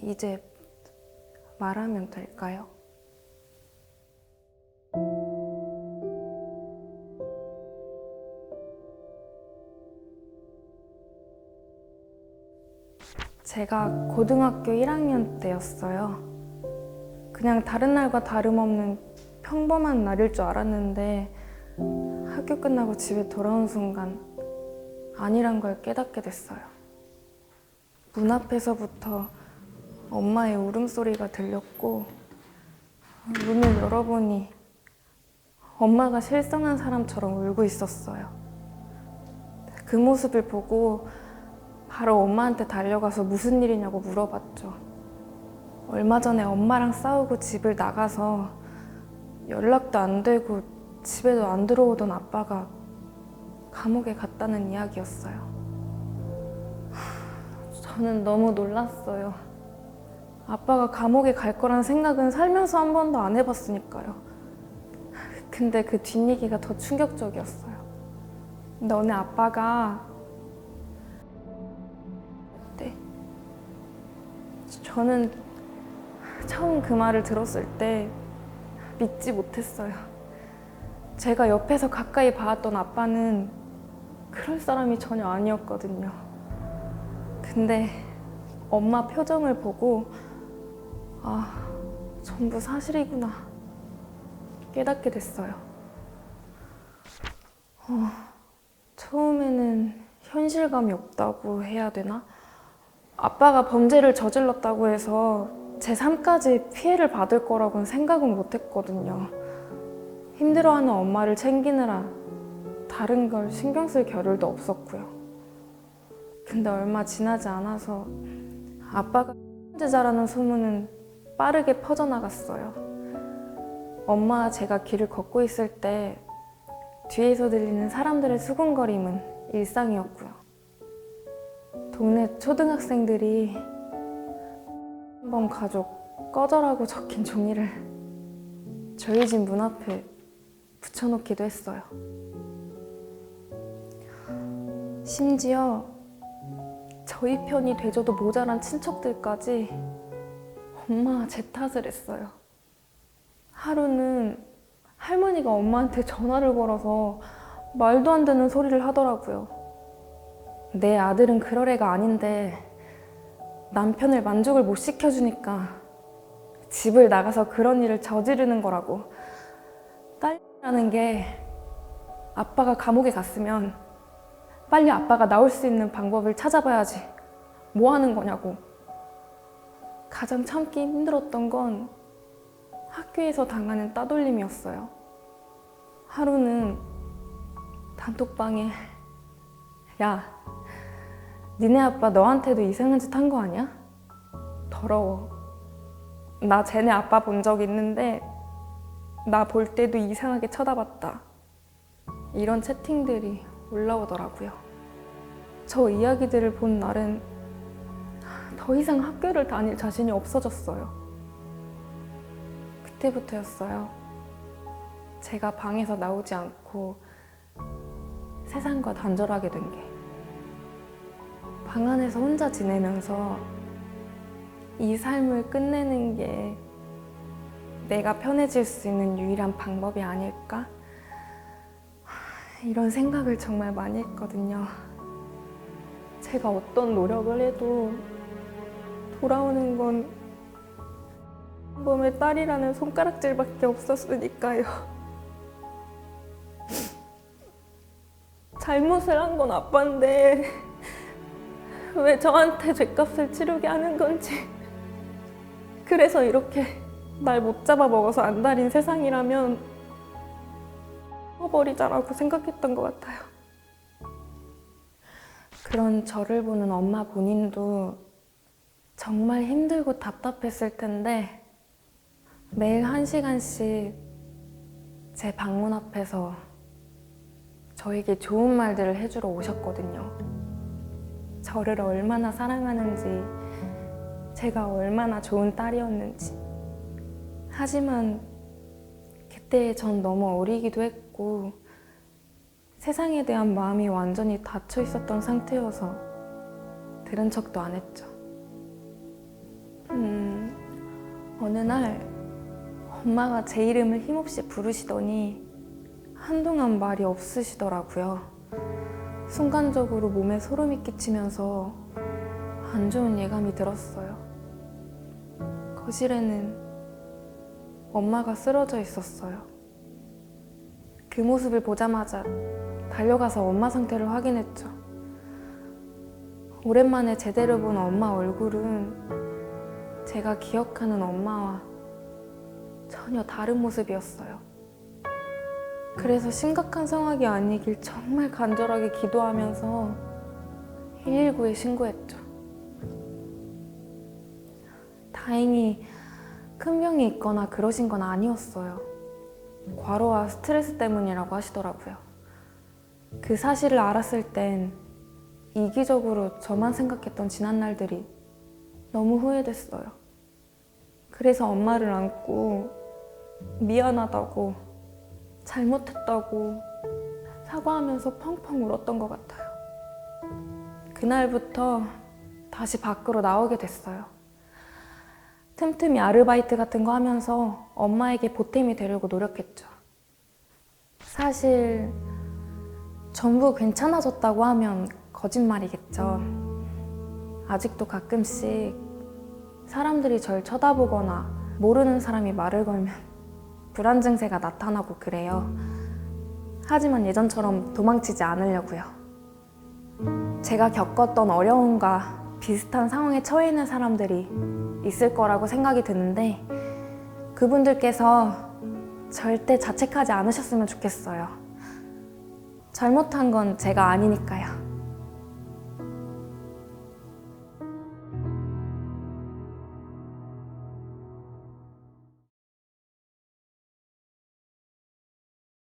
이제 말하면 될까요? 제가 고등학교 1학년 때였어요. 그냥 다른 날과 다름없는 평범한 날일 줄 알았는데 학교 끝나고 집에 돌아온 순간 아니란 걸 깨닫게 됐어요. 문 앞에서부터 엄마의 울음소리가 들렸고 문을 열어보니 엄마가 실성한 사람처럼 울고 있었어요. 그 모습을 보고 바로 엄마한테 달려가서 무슨 일이냐고 물어봤죠. 얼마 전에 엄마랑 싸우고 집을 나가서 연락도 안 되고 집에도 안 들어오던 아빠가 감옥에 갔다는 이야기였어요. 저는 너무 놀랐어요. 아빠가 감옥에 갈 거란 생각은 살면서 한 번도 안 해봤으니까요. 근데 그 뒷얘기가 더 충격적이었어요. 너네 아빠가 네. 저는 처음 그 말을 들었을 때 믿지 못했어요. 제가 옆에서 가까이 봐왔던 아빠는 그럴 사람이 전혀 아니었거든요. 근데 엄마 표정을 보고 전부 사실이구나 깨닫게 됐어요. 처음에는 현실감이 없다고 해야 되나? 아빠가 범죄를 저질렀다고 해서 제 삶까지 피해를 받을 거라고는 생각은 못 했거든요. 힘들어하는 엄마를 챙기느라 다른 걸 신경 쓸 겨를도 없었고요. 근데 얼마 지나지 않아서 아빠가 범죄자라는 소문은 빠르게 퍼져나갔어요. 엄마와 제가 길을 걷고 있을 때 뒤에서 들리는 사람들의 수군거림은 일상이었고요. 동네 초등학생들이 한번 가족 꺼져라고 적힌 종이를 저희 집 문 앞에 붙여놓기도 했어요. 심지어 저희 편이 돼줘도 모자란 친척들까지 엄마가 제 탓을 했어요. 하루는 할머니가 엄마한테 전화를 걸어서 말도 안 되는 소리를 하더라고요. 내 아들은 그럴 애가 아닌데 남편을 만족을 못 시켜주니까 집을 나가서 그런 일을 저지르는 거라고. 딸이라는 게 아빠가 감옥에 갔으면 빨리 아빠가 나올 수 있는 방법을 찾아봐야지. 뭐 하는 거냐고. 가장 참기 힘들었던 건 학교에서 당하는 따돌림이었어요. 하루는 단톡방에 야, 니네 아빠 너한테도 이상한 짓 한 거 아니야? 더러워. 나 쟤네 아빠 본 적 있는데 나 볼 때도 이상하게 쳐다봤다. 이런 채팅들이 올라오더라고요. 저 이야기들을 본 날은 더 이상 학교를 다닐 자신이 없어졌어요. 그때부터였어요. 제가 방에서 나오지 않고 세상과 단절하게 된 게. 방 안에서 혼자 지내면서 이 삶을 끝내는 게 내가 편해질 수 있는 유일한 방법이 아닐까? 이런 생각을 정말 많이 했거든요. 제가 어떤 노력을 해도 돌아오는 건 범의 딸이라는 손가락질밖에 없었으니까요. 잘못을 한 건 아빠인데 왜 저한테 죗값을 치르게 하는 건지. 그래서 이렇게 날 못 잡아먹어서 안달인 세상이라면 버리자라고 생각했던 것 같아요. 그런 저를 보는 엄마 본인도 정말 힘들고 답답했을 텐데 매일 1시간씩 제 방문 앞에서 저에게 좋은 말들을 해주러 오셨거든요. 저를 얼마나 사랑하는지, 제가 얼마나 좋은 딸이었는지. 하지만 그때 전 너무 어리기도 했고 세상에 대한 마음이 완전히 닫혀 있었던 상태여서 들은 척도 안 했죠. 어느 날 엄마가 제 이름을 힘없이 부르시더니 한동안 말이 없으시더라고요. 순간적으로 몸에 소름이 끼치면서 안 좋은 예감이 들었어요. 거실에는 엄마가 쓰러져 있었어요. 그 모습을 보자마자 달려가서 엄마 상태를 확인했죠. 오랜만에 제대로 본 엄마 얼굴은 제가 기억하는 엄마와 전혀 다른 모습이었어요. 그래서 심각한 상황이 아니길 정말 간절하게 기도하면서 119에 신고했죠. 다행히 큰 병이 있거나 그러신 건 아니었어요. 과로와 스트레스 때문이라고 하시더라고요. 그 사실을 알았을 땐 이기적으로 저만 생각했던 지난 날들이 너무 후회됐어요. 그래서 엄마를 안고 미안하다고, 잘못했다고 사과하면서 펑펑 울었던 것 같아요. 그날부터 다시 밖으로 나오게 됐어요. 틈틈이 아르바이트 같은 거 하면서 엄마에게 보탬이 되려고 노력했죠. 사실 전부 괜찮아졌다고 하면 거짓말이겠죠. 아직도 가끔씩 사람들이 절 쳐다보거나 모르는 사람이 말을 걸면 불안 증세가 나타나고 그래요. 하지만 예전처럼 도망치지 않으려고요. 제가 겪었던 어려움과 비슷한 상황에 처해 있는 사람들이 있을 거라고 생각이 드는데 그분들께서 절대 자책하지 않으셨으면 좋겠어요. 잘못한 건 제가 아니니까요.